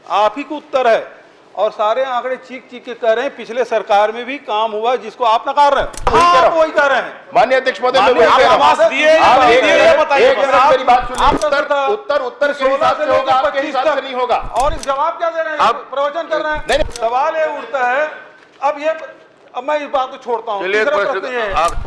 आप ही को उत्तर है, और सारे आंकड़े चीख चीख के कह रहे हैं पिछले सरकार में भी काम हुआ जिसको आप नकार रहे हैं। हाँ, वही कह रहे हैं। माननीय अध्यक्ष महोदय, मैं वही कह रहा हूं। उत्तर 16 से लेकर 25 तक नहीं होगा। और इस जवाब क्या दे रहे हैं? प्रवचन कर रहे हैं। सवाल ये उठता है, अब मैं इस बात को छोड़ता हूं।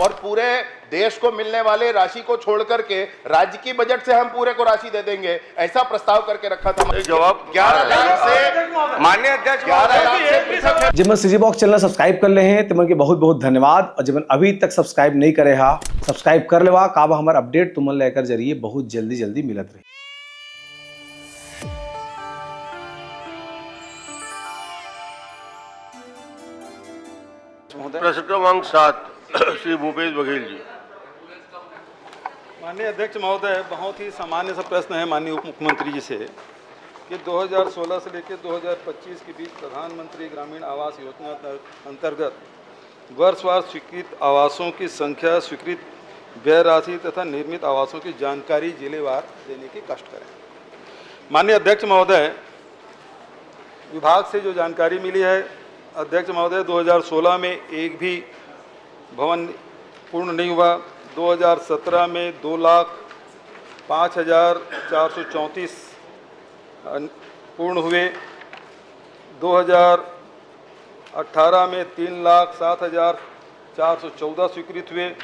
और पूरे देश को मिलने वाले राशि को छोड़ करके राज्य की बजट से हम पूरे को राशि दे देंगे, ऐसा प्रस्ताव करके रखा था। जवाब 11 लाख से माननीय अध्यक्ष 11 लाख से पृथक है। जिमन सीजी बॉक्स चैनल सब्सक्राइब कर ले हैं तिमन के बहुत बहुत धन्यवाद। और जिमन अभी तक सब्सक्राइब नहीं करे हा, सब्सक्राइब कर लेवा। काबा हमार अपडेट तुमन लेकर जरिए बहुत जल्दी मिलत रही। प्रश्न क्रमांक 7 श्री भूपेश बघेल जी। माननीय अध्यक्ष महोदय, बहुत ही सामान्य सा प्रश्न है माननीय उप मुख्यमंत्री जी से कि 2016 से लेकर 2025 के बीच प्रधानमंत्री ग्रामीण आवास योजना अंतर्गत वर्षवार स्वीकृत आवासों की संख्या, स्वीकृत व्यय राशि तथा निर्मित आवासों की जानकारी जिलेवार देने की कष्ट करें। माननीय अध्यक्ष महोदय, विभाग से जो जानकारी मिली है अध्यक्ष महोदय, 2016 में एक भी भवन पूर्ण नहीं हुआ। 2017 में 2,05,434 पूर्ण हुए। 2018 में 3,07,414 स्वीकृत हुए।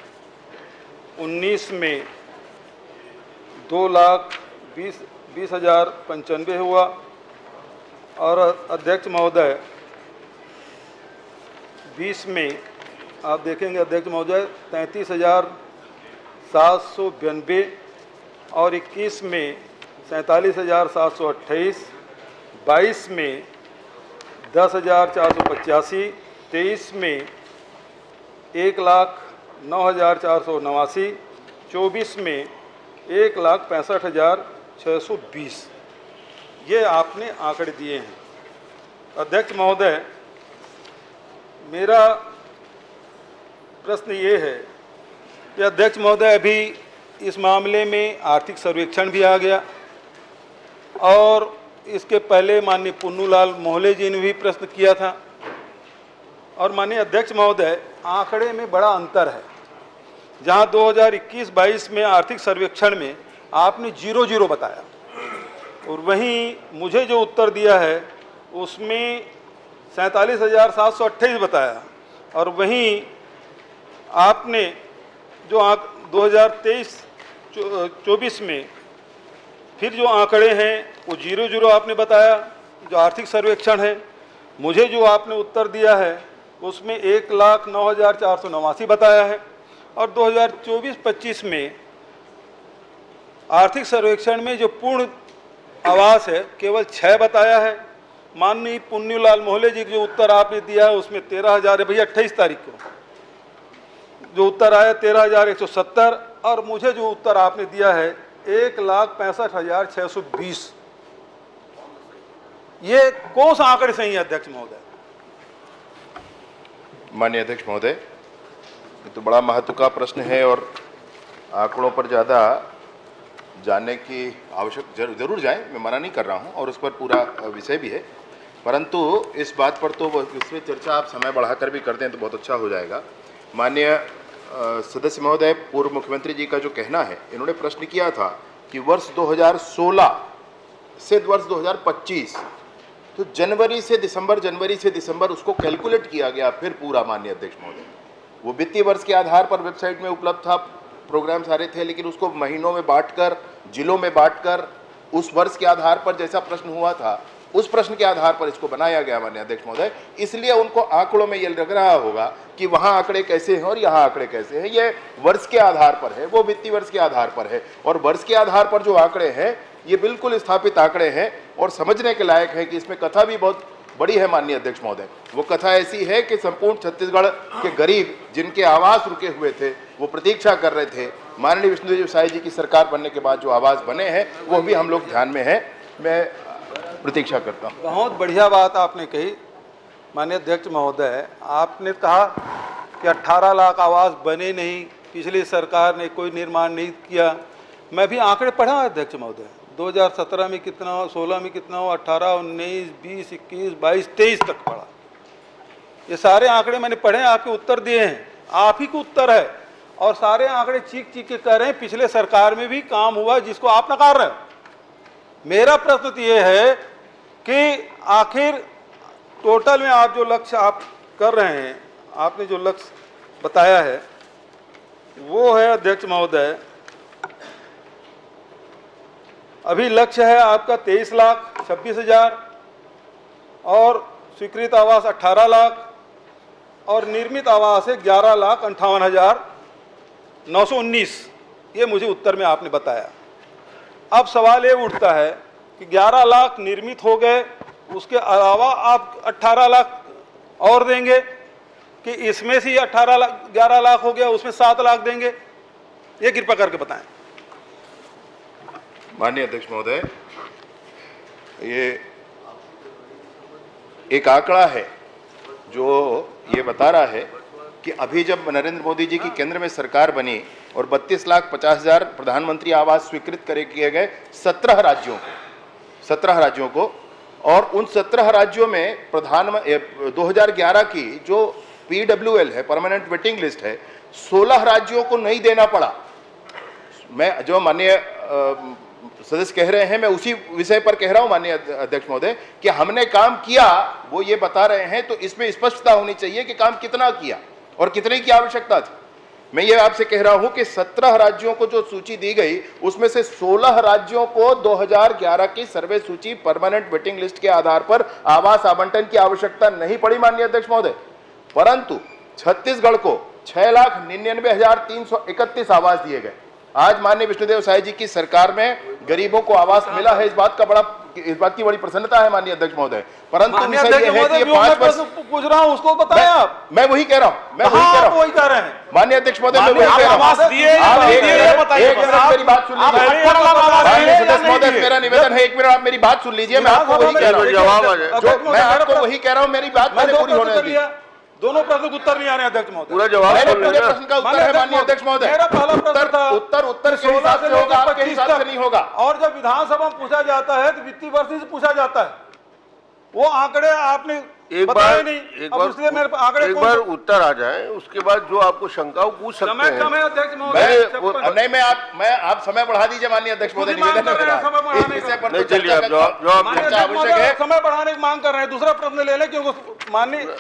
19 में 2,20,095 हुआ। और अध्यक्ष महोदय, 20 में आप देखेंगे अध्यक्ष महोदय 33,792 और 21 में 47,728, 22 में 10,485, 23 में 1,09,489, 24 में 1,65,620 ये आपने आंकड़े दिए हैं। अध्यक्ष महोदय, मेरा प्रश्न ये है कि अध्यक्ष महोदय, अभी इस मामले में आर्थिक सर्वेक्षण भी आ गया और इसके पहले माननीय पुन्नूलाल मोहले जी ने भी प्रश्न किया था। और माननीय अध्यक्ष महोदय, आंकड़े में बड़ा अंतर है। जहां 2021-22 में आर्थिक सर्वेक्षण में आपने 0 बताया और वहीं मुझे जो उत्तर दिया है उसमें 47,728 बताया। और वहीं आपने जो 2023-24 में फिर जो आंकड़े हैं वो 0 आपने बताया, जो आर्थिक सर्वेक्षण है। मुझे जो आपने उत्तर दिया है उसमें 1,09,489 बताया है। और 2024-25 में आर्थिक सर्वेक्षण में जो पूर्ण आवास है केवल 6 बताया है। माननीय पुन्नूलाल मोहले जी जो उत्तर आपने दिया है उसमें 13,000 है। भैया 28 तारीख को जो उत्तर आया 13,170 और मुझे जो उत्तर आपने दिया है 1,65,620। ये कौन सा आंकड़े सही है अध्यक्ष महोदय? माननीय अध्यक्ष महोदय, ये तो बड़ा महत्व का प्रश्न है और आंकड़ों पर ज़्यादा जानने की आवश्यक जरूर जाए, मैं मना नहीं कर रहा हूं और उस पर पूरा विषय भी है, परंतु इस बात पर तो इसमें चर्चा आप समय बढ़ाकर भी कर दें तो बहुत अच्छा हो जाएगा। माननीय सदस्य महोदय, पूर्व मुख्यमंत्री जी का जो कहना है, इन्होंने प्रश्न किया था कि वर्ष 2016 से वर्ष 2025 तो जनवरी से दिसंबर उसको कैलकुलेट किया गया फिर पूरा। माननीय अध्यक्ष महोदय, वो वित्तीय वर्ष के आधार पर वेबसाइट में उपलब्ध था, प्रोग्राम सारे थे, लेकिन उसको महीनों में बांटकर, जिलों में बांटकर उस वर्ष के आधार पर जैसा प्रश्न हुआ था उस प्रश्न के आधार पर इसको बनाया गया। माननीय अध्यक्ष महोदय, इसलिए उनको आंकड़ों में ये लग रहा होगा कि वहां आंकड़े कैसे हैं और यहाँ आंकड़े कैसे हैं। ये वर्ष के आधार पर है, वो वित्तीय वर्ष के आधार पर है और वर्ष के आधार पर जो आंकड़े हैं ये बिल्कुल स्थापित आंकड़े हैं और समझने के लायक है कि इसमें कथा भी बहुत बड़ी है। माननीय अध्यक्ष महोदय, वो कथा ऐसी है कि संपूर्ण छत्तीसगढ़ के गरीब जिनके आवास रुके हुए थे वो प्रतीक्षा कर रहे थे। माननीय विष्णुदेव साय जी की सरकार बनने के बाद जो आवास बने हैं वो भी हम लोग ध्यान में है, मैं प्रतीक्षा करता हूँ। बहुत बढ़िया बात आपने कही माननीय अध्यक्ष महोदय। आपने कहा कि 18 लाख आवास बने नहीं, पिछली सरकार ने कोई निर्माण नहीं किया। मैं भी आंकड़े पढ़ा अध्यक्ष महोदय, 2017 में कितना हो, 16 में कितना हो, 18, 19, 20, 21, 22, 23 तक पढ़ा। ये सारे आंकड़े मैंने पढ़े, आपके उत्तर दिए हैं, आप ही को उत्तर है, और सारे आंकड़े चीख चीख के कह रहे हैं पिछले सरकार में भी काम हुआ जिसको आप नकार रहे हो। मेरा प्रश्न तो ये है कि आखिर टोटल में आप जो लक्ष्य आप कर रहे हैं, आपने जो लक्ष्य बताया है वो है अध्यक्ष महोदय, अभी लक्ष्य है आपका 23,26,000 और स्वीकृत आवास 18 लाख और निर्मित आवास है 11,58,919। ये मुझे उत्तर में आपने बताया। अब सवाल ये उठता है कि 11 लाख निर्मित हो गए, उसके अलावा आप 18 लाख और देंगे कि इसमें से 11 लाख हो गया, उसमें 7 लाख देंगे? ये कृपया करके बताएं। माननीय अध्यक्ष महोदय, ये एक आंकड़ा है जो ये बता रहा है कि अभी जब नरेंद्र मोदी जी की केंद्र में सरकार बनी और 32,50,000 प्रधानमंत्री आवास स्वीकृत किए गए 17 राज्यों को, और उन 17 राज्यों में 2011 की जो PWL है, परमानेंट वेटिंग लिस्ट है, 16 राज्यों को नहीं देना पड़ा। मैं जो माननीय सदस्य कह रहे हैं, मैं उसी विषय पर कह रहा हूं माननीय अध्यक्ष महोदय कि हमने काम किया, वो ये बता रहे हैं, तो इसमें स्पष्टता होनी चाहिए कि काम कितना किया और कितने की आवश्यकता थी। मैं ये आपसे कह रहा हूं कि 17 राज्यों को जो सूची दी गई, उसमें से 16 राज्यों को 2011 की सर्वे सूची परमानेंट वेटिंग लिस्ट के आधार पर आवास आवंटन की आवश्यकता नहीं पड़ी माननीय अध्यक्ष महोदय, परंतु छत्तीसगढ़ को 6,99,331 आवास दिए गए। आज माननीय विष्णुदेव साय जी की सरकार में गरीबों को आवास मिला है, इस बात की बड़ी प्रसन्नता है माननीय अध्यक्ष महोदय। परंतु विषय यह है कि 5 वर्ष पूछ रहा हूं, उसको बताएं आप। मैं वही कह रहा हूं, वही कह रहे हैं माननीय अध्यक्ष महोदय, मैं वही कह रहा हूं। मेरी बात सुन लीजिए माननीय सदस्य महोदय, मेरा निवेदन है, 1 मिनट आप मेरी बात सुन लीजिए। मैं आपको वही कह रहा हूँ, मैं आपको वही कह रहा हूँ, मेरी बात मैंने पूरी होने दी। दोनों प्रश्न का उत्तर नहीं आ रहे अध्यक्ष महोदय। पूरा जवाब पूरे प्रश्न का उत्तर है माननीय अध्यक्ष महोदय। मेरा पहला प्रश्न था, उत्तर के हिसाब से होगा, आपके हिसाब से नहीं होगा। और जब विधानसभा में पूछा जाता है तो वित्तीय वर्ष से पूछा जाता है, वो आंकड़े आपने एक बार उत्तर आ जाए, उसके बाद जो आपको शंका हो पूछ सकते हैं। समय कम है अध्यक्ष महोदय। नहीं, मैं आप समय बढ़ा दीजिए माननीय अध्यक्ष महोदय, निवेदन है मेरा। इस विषय पर चलिए आप जवाब आवश्यक है, समय बढ़ाने की मांग कर रहे हैं। दूसरा प्रश्न ले लें, क्योंकि माननीय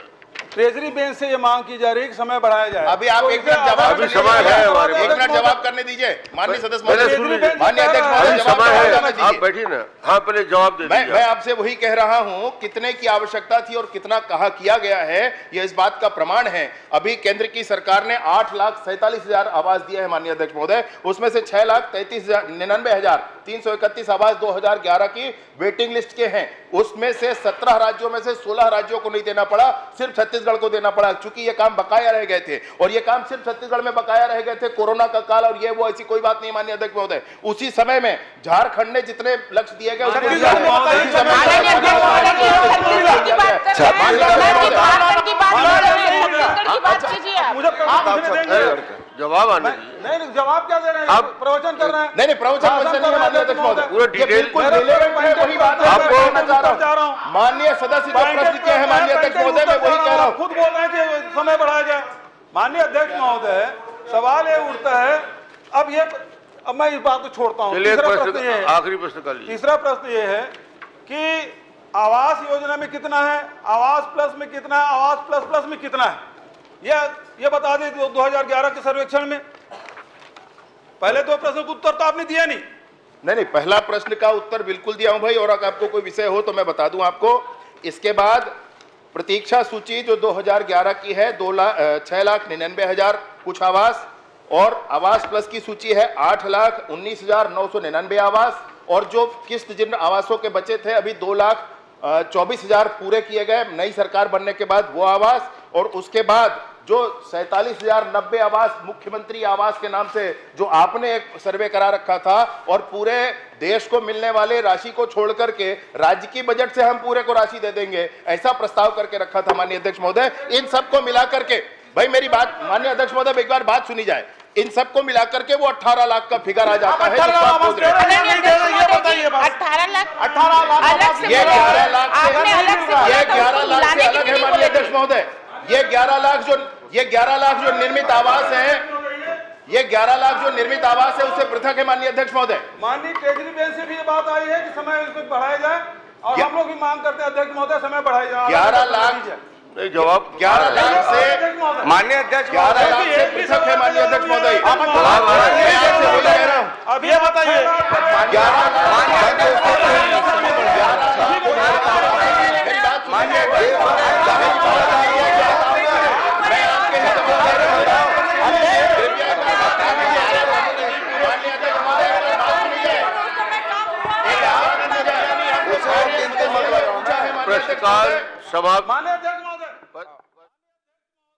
ट्रेजरी बेंच से ये मांग की जा रही है कि समय बढ़ाया जाए। अभी आप 1 मिनट जवाब, अभी समय है हमारे, 1 मिनट जवाब करने दीजिए माननीय सदस्य महोदय, माननीय अध्यक्ष महोदय, समय है, आप बैठिए ना। हाँ, पहले जवाब दे दीजिए। मैं आपसे वही कह रहा हूं, कितने की आवश्यकता थी और कितना कहा किया गया है, ये इस बात का प्रमाण है। अभी केंद्र की सरकार ने 8,47,000 आवास दिए हैं माननीय अध्यक्ष महोदय, उसमें से 6,99,331 आवास 2011 की वेटिंग लिस्ट के हैं। उसमें से 17 राज्यों में से 16 राज्यों को नहीं देना पड़ा, सिर्फ छत्तीसगढ़ को देना पड़ा, क्योंकि ये काम बकाया रह गए थे, और ये काम सिर्फ छत्तीसगढ़ में बकाया रह गए थे। कोरोना का काल और ये वो ऐसी कोई बात नहीं माननीय अध्यक्ष महोदय। उसी समय में झारखंड ने जितने लक्ष्य दिए गए, जवाब आने नहीं, जवाब क्या दे रहे हैं? आप प्रवचन कर रहे हैं। नहीं, प्रवचन नहीं माननीय अध्यक्ष महोदय, पूरा डिटेल वही बात आपको चाह रहा हूं। माननीय सदस्य जो प्रश्न किए हैं माननीय अध्यक्ष महोदय, मैं वही कह रहा हूं। खुद बोल रहे हैं कि समय बढ़ाया जाए। माननीय अध्यक्ष महोदय, सवाल ये उठता है, अब मैं इस बात को छोड़ता हूं। आखिरी प्रश्न का लीजिए। तीसरा प्रश्न ये है कि आवास योजना में कितना है, आवास प्लस में कितना है, आवास प्लस प्लस में कितना है, ये बता दें 2011 के सर्वेक्षण में। पहले 2 प्रश्न का उत्तर तो आपने दिया नहीं। नहीं, पहला प्रश्न का उत्तर बिल्कुल दिया हूं भाई, और अगर आपको कोई विषय हो तो मैं बता दूं आपको। इसके बाद प्रतीक्षा सूची जो 2011 की है 6,99,000 कुछ आवास, और आवास प्लस की सूची है 8,19,999 आवास, और जो किस्त जिन आवासों के बचे थे अभी 2,24,000 पूरे किए गए नई सरकार बनने के बाद वो आवास, और उसके बाद जो 47,090 आवास मुख्यमंत्री आवास के नाम से जो आपने एक सर्वे करा रखा था, और पूरे देश को मिलने वाले राशि को छोड़ करके राज्य की बजट से हम पूरे को राशि दे देंगे, ऐसा प्रस्ताव करके रखा था माननीय अध्यक्ष महोदय। इन सबको मिला करके भाई, मेरी बात माननीय अध्यक्ष महोदय, एक बार बात सुनी जाए। इन सबको मिलाकर के वो 18 लाख का फिगर आ जाता है। 18 लाख जिसको आप बोल रहे हैं। नहीं दे रहे, ये बताइए बस। 18 लाख 18 लाख अलग से ये बोला। 11 लाख से आपने अलग से बोला ये था, 11 उसको लाख से लाने के अलग है लिए माननीय बोले थे। अध्यक्ष महोदय। ये 11 लाख जो निर्मित आवास है, ये 11 लाख जो निर्मित आवास है उससे पृथक है माननीय अध्यक्ष महोदय। माननीय केजरीवाल से भी ये बात आई है कि समय इसको बढ़ाया जाए और हम लोग भी मांग करते हैं अध्यक्ष महोदय समय बढ़ाया जाए। 11 लाख नहीं जवाब 11 लाख से माननीय अध्यक्ष 11 लाख से पृथक है माननीय अध्यक्ष महोदय। आप 18 लाख मैं आपसे वही कह रहा हूं। अब ये बताइए 11 लाख मेरी बात सुनिए। मैं आपके हित में कह रहा हूं। प्रश्नकाल समाप्त।